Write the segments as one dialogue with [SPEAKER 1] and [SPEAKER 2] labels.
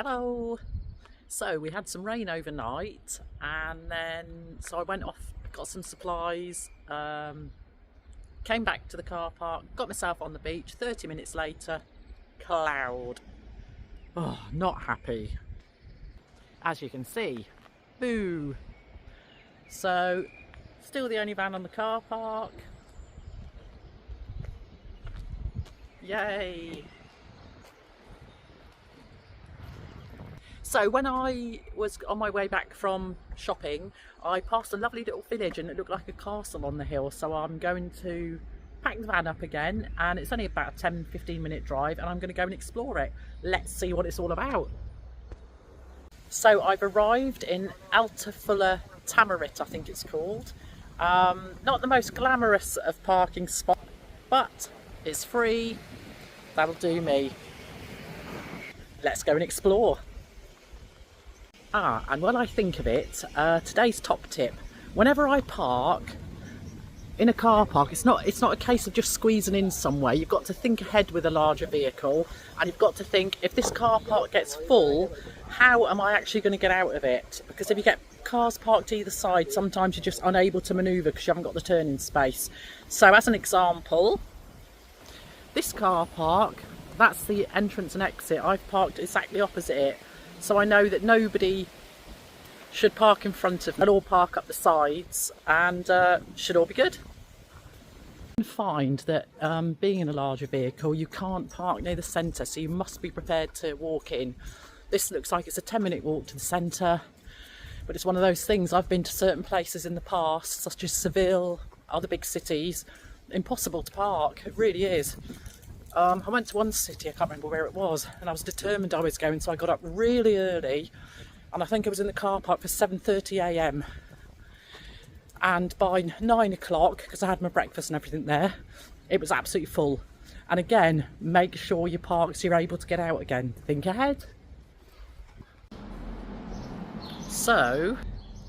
[SPEAKER 1] Hello! So we had some rain overnight and then I went off, got some supplies, came back to the car park, got myself on the beach. 30 minutes later, cloud. Oh, not happy. As you can see, boo! So, still the only van on the car park. Yay! So when I was on my way back from shopping, I passed a lovely little village and it looked like a castle on the hill. So I'm going to pack the van up again, and it's only about a 10-15 minute drive, and I'm going to go and explore it. Let's see what it's all about. So I've arrived in Altafulla, I think it's called. Not the most glamorous of parking spots, but it's free. That'll do me. Let's go and explore. And while I think of it, today's top tip: whenever I park in a car park, it's not a case of just squeezing in somewhere. You've got to think ahead with a larger vehicle, and you've got to think, if this car park gets full, how am I actually going to get out of it? Because if you get cars parked either side, sometimes you're just unable to manoeuvre because you haven't got the turning space. So as an example, this car park, that's the entrance and exit. I've parked exactly opposite it. So I know that nobody should park in front of me. They'll all park up the sides, and should all be good. You find that being in a larger vehicle, you can't park near the centre, so you must be prepared to walk in. This looks like it's a 10-minute walk to the centre, but it's one of those things. I've been to certain places in the past, such as Seville, other big cities, impossible to park. It really is. I went to one city, I can't remember where it was, and I was determined I was going, so I got up really early, and I think I was in the car park for 7:30 AM, and by 9 o'clock, because I had my breakfast and everything there, it was absolutely full. And again, make sure you park so you're able to get out again. Think ahead. So,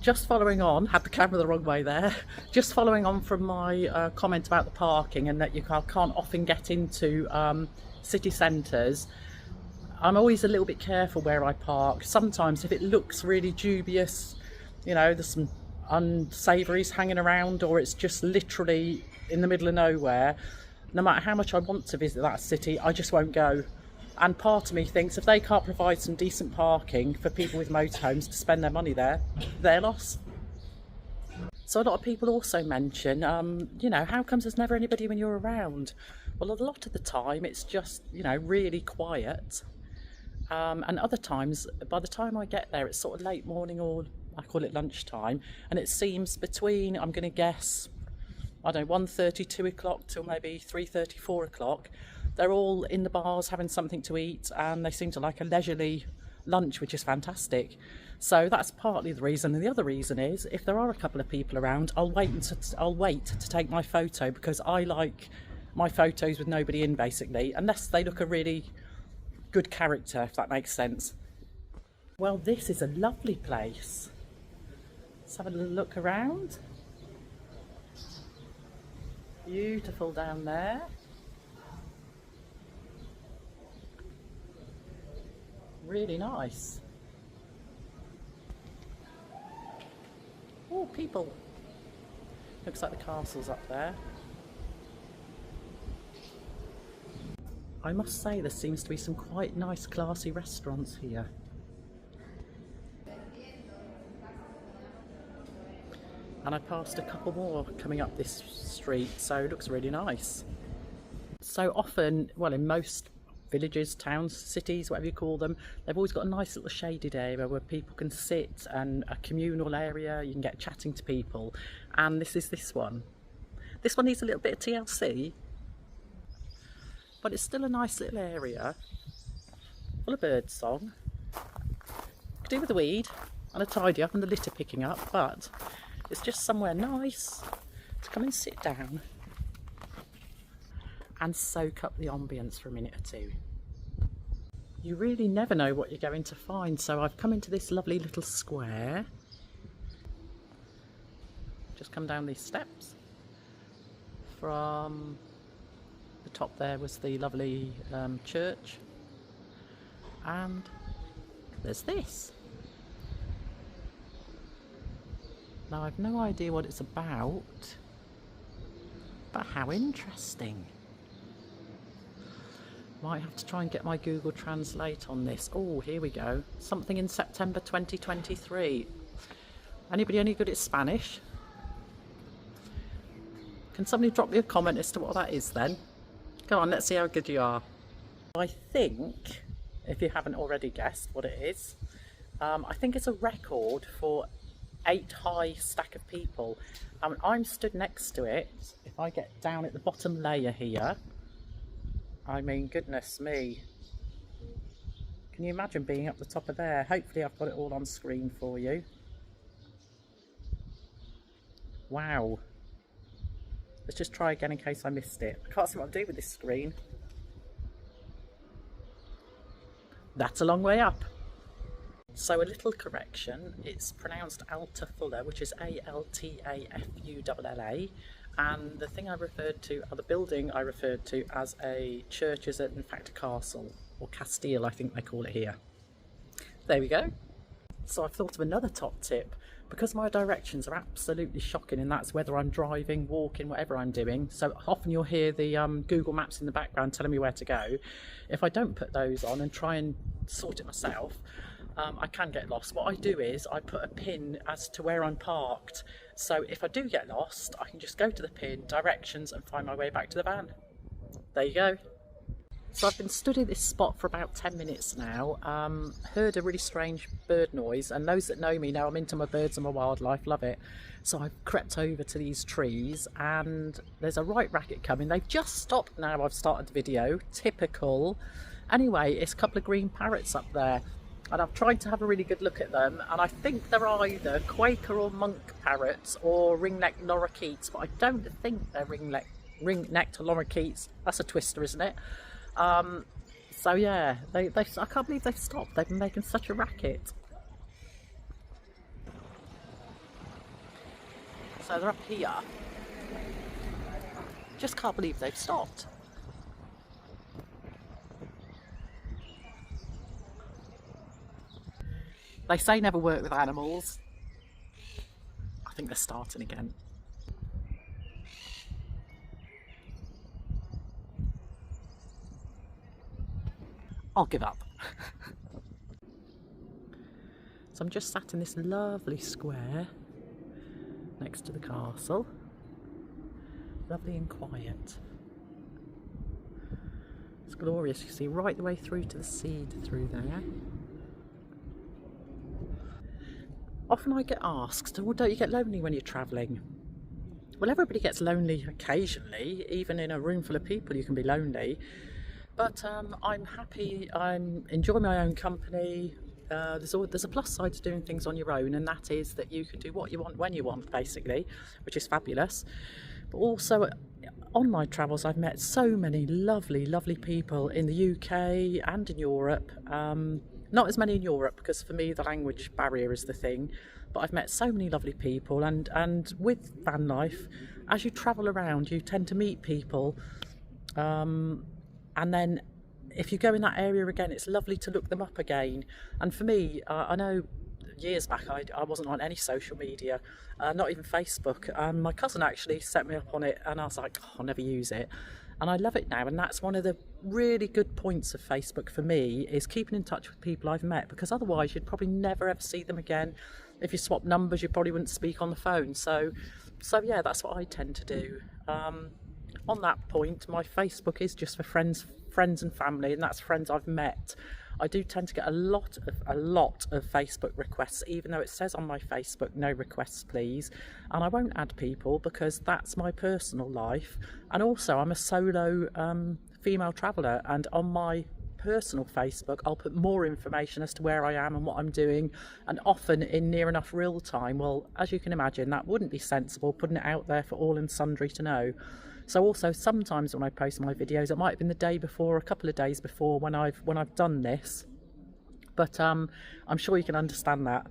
[SPEAKER 1] just following on, had the camera the wrong way there, just following on from my comment about the parking and that you can't often get into city centres, I'm always a little bit careful where I park. Sometimes if it looks really dubious, you know, there's some unsavouries hanging around, or it's just literally in the middle of nowhere, no matter how much I want to visit that city, I just won't go. And part of me thinks if they can't provide some decent parking for people with motorhomes to spend their money there, their loss. So a lot of people also mention, you know, how comes there's never anybody when you're around? Well, a lot of the time it's just, you know, really quiet. And other times, by the time I get there, it's sort of late morning, or I call it lunchtime, and it seems between, I'm going to guess, I don't know, 1:30, 2 o'clock till maybe 3:30, 4 o'clock. They're all in the bars having something to eat, and they seem to like a leisurely lunch, which is fantastic. So that's partly the reason. And the other reason is, if there are a couple of people around, I'll wait to take my photo, because I like my photos with nobody in, basically, unless they look a really good character, if that makes sense. Well, this is a lovely place. Let's have a little look around. Beautiful down there. Really nice. Oh, people. Looks like the castle's up there. I must say, there seems to be some quite nice, classy restaurants here. And I passed a couple more coming up this street, so it looks really nice. So often, well, in most villages, towns, cities, whatever you call them, they've always got a nice little shaded area where people can sit, and a communal area, you can get chatting to people. And this is this one. This one needs a little bit of TLC, but it's still a nice little area, full of bird song. Could do with a weed and a tidy up and the litter picking up, but it's just somewhere nice to come and sit down and soak up the ambience for a minute or two. You really never know what you're going to find. So I've come into this lovely little square. Just come down these steps. From the top there was the lovely church, and there's this. Now I've no idea what it's about, but how interesting. Might have to try and get my Google Translate on this. Oh, here we go. Something in September 2023. Anybody any good at Spanish? Can somebody drop me a comment as to what that is then? Go on, let's see how good you are. I think, if you haven't already guessed what it is, I think it's a record for 8 high stack of people. I'm stood next to it. If I get down at the bottom layer here, I mean, goodness me. Can you imagine being up the top of there? Hopefully I've got it all on screen for you. Wow. Let's just try again in case I missed it. I can't see what I'm doing with this screen. That's a long way up. So a little correction, it's pronounced Altafulla, which is Altafulla, and the thing I referred to, or the building I referred to as a church, is in fact a castle, or castille I think they call it here. There we go. So I've thought of another top tip, because my directions are absolutely shocking, and that's whether I'm driving, walking, whatever I'm doing. So often you'll hear the Google Maps in the background telling me where to go. If I don't put those on and try and sort it myself, I can get lost. What I do is I put a pin as to where I'm parked. So if I do get lost, I can just go to the pin, directions, and find my way back to the van. There you go. So I've been studying this spot for about 10 minutes now. Heard a really strange bird noise, and those that know me know I'm into my birds and my wildlife, love it. So I've crept over to these trees, and there's a right racket coming. They've just stopped now I've started the video, typical. Anyway, it's a couple of green parrots up there, and I've tried to have a really good look at them, and I think they're either Quaker or monk parrots or ring-necked lorikeets, but I don't think they're ring-necked lorikeets. That's a twister, isn't it? So yeah, I can't believe they've stopped. They've been making such a racket. So they're up here. Just can't believe they've stopped. They say never work with animals. I think they're starting again. I'll give up. So I'm just sat in this lovely square next to the castle. Lovely and quiet. It's glorious. You see right the way through to the sea through there. Often I get asked, well, don't you get lonely when you're travelling? Well, everybody gets lonely occasionally. Even in a room full of people you can be lonely. But I'm happy, I'm enjoying my own company. There's a plus side to doing things on your own, and that is that you can do what you want when you want, basically, which is fabulous. But also on my travels I've met so many lovely, lovely people in the UK and in Europe. Not as many in Europe because for me the language barrier is the thing, but I've met so many lovely people, and with van life, as you travel around you tend to meet people, and then if you go in that area again it's lovely to look them up again. And for me, I know years back I wasn't on any social media, not even Facebook. My cousin actually set me up on it and I was like, oh, I'll never use it. And I love it now, and that's one of the really good points of Facebook for me, is keeping in touch with people I've met, because otherwise you'd probably never ever see them again. If you swap numbers you probably wouldn't speak on the phone. So yeah, that's what I tend to do. On that point, my Facebook is just for friends and family, and that's friends I've met. I do tend to get a lot of Facebook requests, even though it says on my Facebook, no requests please, and I won't add people because that's my personal life. And also I'm a solo female traveller, and on my personal Facebook I'll put more information as to where I am and what I'm doing, and often in near enough real time. Well, as you can imagine, that wouldn't be sensible, putting it out there for all and sundry to know. So also sometimes when I post my videos, it might have been the day before, a couple of days before when I've done this, but I'm sure you can understand that.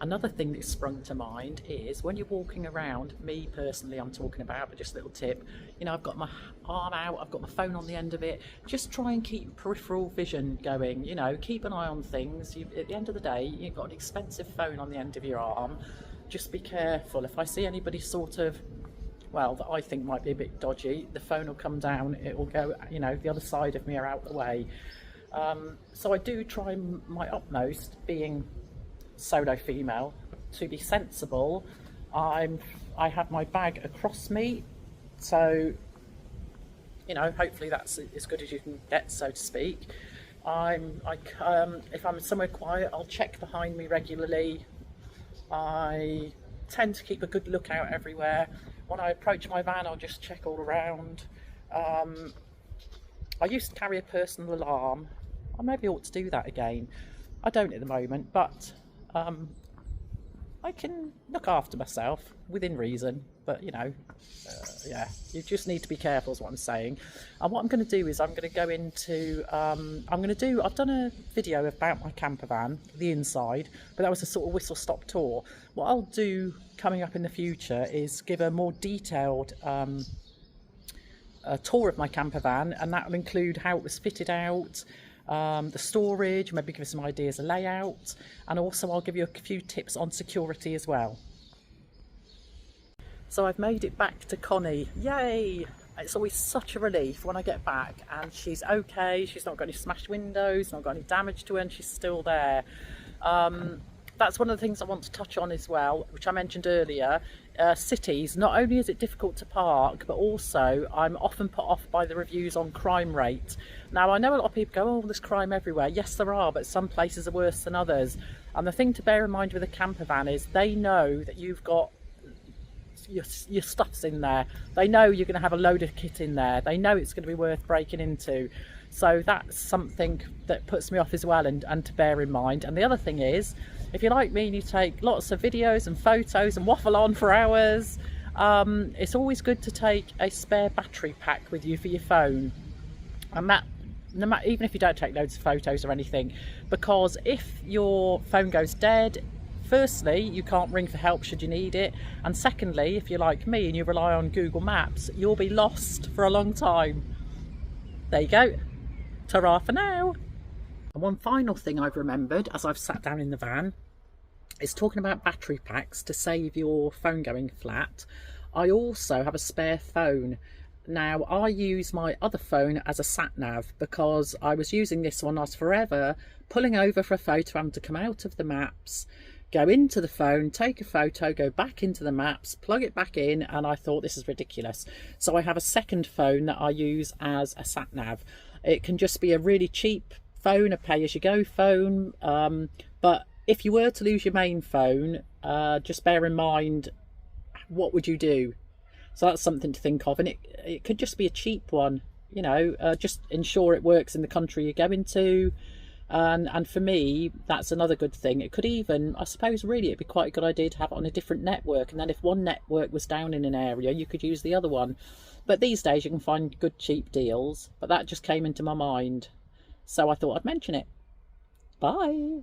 [SPEAKER 1] Another thing that sprung to mind is when you're walking around, me personally I'm talking about, but just a little tip, you know, I've got my arm out, I've got my phone on the end of it, just try and keep peripheral vision going, you know, keep an eye on things. At the end of the day, you've got an expensive phone on the end of your arm, just be careful. If I see anybody sort of, well, that I think might be a bit dodgy, the phone will come down, it will go, you know, the other side of me or out the way. So I do try my utmost, being solo female, to be sensible. I have my bag across me, so you know, hopefully that's as good as you can get, so to speak. If I'm somewhere quiet, I'll check behind me regularly. I tend to keep a good lookout everywhere. When I approach my van, I'll just check all around. I used to carry a personal alarm. I maybe ought to do that again. I don't at the moment, but I can look after myself within reason. But you know, yeah, you just need to be careful is what I'm saying. And what I'm going to do is I'm going to go into I've done a video about my camper van, the inside, but that was a sort of whistle stop tour. What I'll do coming up in the future is give a more detailed a tour of my camper van, and that will include how it was fitted out, the storage, maybe give you some ideas of layout, and also I'll give you a few tips on security as well. So I've made it back to Connie, yay! It's always such a relief when I get back and she's okay, she's not got any smashed windows, not got any damage to her, and she's still there. That's one of the things I want to touch on as well, which I mentioned earlier. Cities, not only is it difficult to park, but also I'm often put off by the reviews on crime rate. Now I know a lot of people go, oh, there's crime everywhere. Yes there are, but some places are worse than others. And the thing to bear in mind with a camper van is they know that you've got your stuff's in there. They know you're going to have a load of kit in there. They know it's going to be worth breaking into. So that's something that puts me off as well, and to bear in mind. And the other thing is, if you're like me and you take lots of videos and photos and waffle on for hours, it's always good to take a spare battery pack with you for your phone. And that, even if you don't take loads of photos or anything, because if your phone goes dead, firstly, you can't ring for help should you need it, and secondly, if you're like me and you rely on Google Maps, you'll be lost for a long time. There you go. Ta-ra for now. And one final thing I've remembered as I've sat down in the van is talking about battery packs to save your phone going flat. I also have a spare phone. Now I use my other phone as a sat nav because I was using this one. I was forever pulling over for a photo, having to come out of the maps, go into the phone, take a photo, go back into the maps, plug it back in, and I thought this is ridiculous. So I have a second phone that I use as a sat nav. It can just be a really cheap phone, a pay-as-you-go phone, but if you were to lose your main phone, just bear in mind, what would you do? So that's something to think of, and it could just be a cheap one, you know, just ensure it works in the country you're going to. And for me, that's another good thing. It could even, I suppose really it'd be quite a good idea to have it on a different network, and then if one network was down in an area, you could use the other one. But these days you can find good cheap deals, but that just came into my mind, so I thought I'd mention it. Bye.